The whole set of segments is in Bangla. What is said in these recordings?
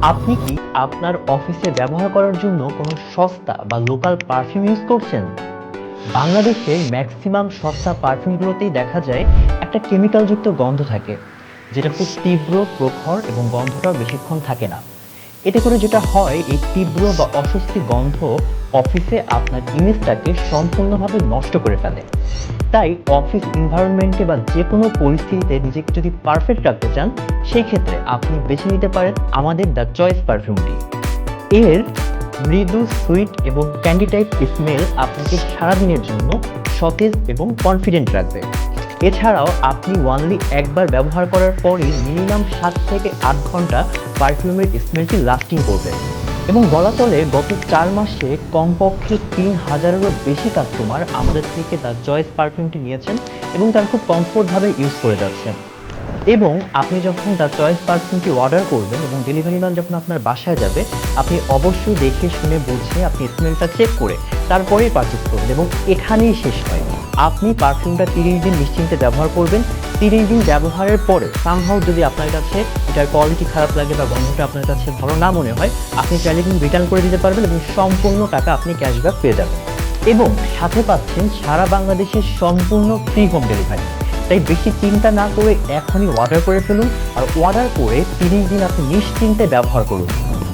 আপনি কি আপনার অফিসে ব্যবহার করার জন্য কোনো সস্তা বা লোকাল পারফিউম ইউজ করছেন? বাংলাদেশের ম্যাক্সিমাম সস্তা পারফিউমগুলোতেই দেখা যায় একটা কেমিক্যালযুক্ত গন্ধ থাকে, যেটা খুব তীব্র, প্রখর এবং গন্ধটাও বেশিক্ষণ থাকে না। এতে করে যেটা হয়, এই তীব্র বা অস্বস্তি গন্ধ অফিসে আপনার ইমেজটাকে সম্পূর্ণভাবে নষ্ট করে ফেলে। তাই অফিস এনভায়রনমেন্টে বা যেকোনো পরিস্থিতিতে নিজেকে যদি পারফেক্ট রাখতে চান, সেই ক্ষেত্রে আপনি বেছে নিতে পারেন আমাদের দ্য চয়েস পারফিউমটি। এর মৃদু, সুইট এবং ক্যান্ডি টাইপ স্মেল আপনাকে সারাদিনের জন্য সতেজ এবং কনফিডেন্ট রাখবে। এছাড়াও আপনি ওয়ানলি একবার ব্যবহার করার পরই মিনিমাম 7 থেকে 8 ঘন্টা পারফিউমের স্মেলটি লাস্টিং করবে। এবং বলা চলে গত 4 মাসে কমপক্ষে 3000-এরও বেশি কাস্টমার আমাদের থেকে দ্য চয়েস পারফিউমটি নিয়েছেন এবং তারা খুব কমফোর্টভাবে ইউজ করে যাচ্ছেন। এবং আপনি যখন দ্য চয়েস পারফিউমটি অর্ডার করবেন এবং ডেলিভারি ম্যান যখন আপনার বাসায় যাবে, আপনি অবশ্যই দেখে শুনে বুঝে আপনি স্মেলটা চেক করে তারপরেই পারচেজ করবেন। এবং এখানেই শেষ নয়, আপনি পারফিউমটা 30 দিন নিশ্চিন্তে ব্যবহার করবেন। 30 দিন ব্যবহারের পরে সামহাউ যদি আপনার কাছে এটার কোয়ালিটি খারাপ লাগে বা গন্ধটা আপনার কাছে ভালো না মনে হয়, আপনি চাইলে কিন্তু রিটার্ন করে দিতে পারবেন এবং সম্পূর্ণ টাকা আপনি ক্যাশব্যাক পেয়ে যাবেন। এবং সাথে পাচ্ছেন সারা বাংলাদেশের সম্পূর্ণ ফ্রি হোম ডেলিভারি। তাই বেশি চিন্তা না করে এখনই অর্ডার করে ফেলুন, আর অর্ডার করে 30 দিন আপনি নিশ্চিন্তে ব্যবহার করুন।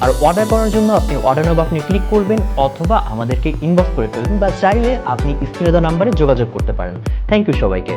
আর অর্ডার করার জন্য আপনি অর্ডার নাও আপনি ক্লিক করবেন অথবা আমাদেরকে ইনবক্স করে ফেলবেন, বা চাইলে আপনি স্ক্রিনে দেওয়া নাম্বারে যোগাযোগ করতে পারেন। থ্যাংক ইউ সবাইকে।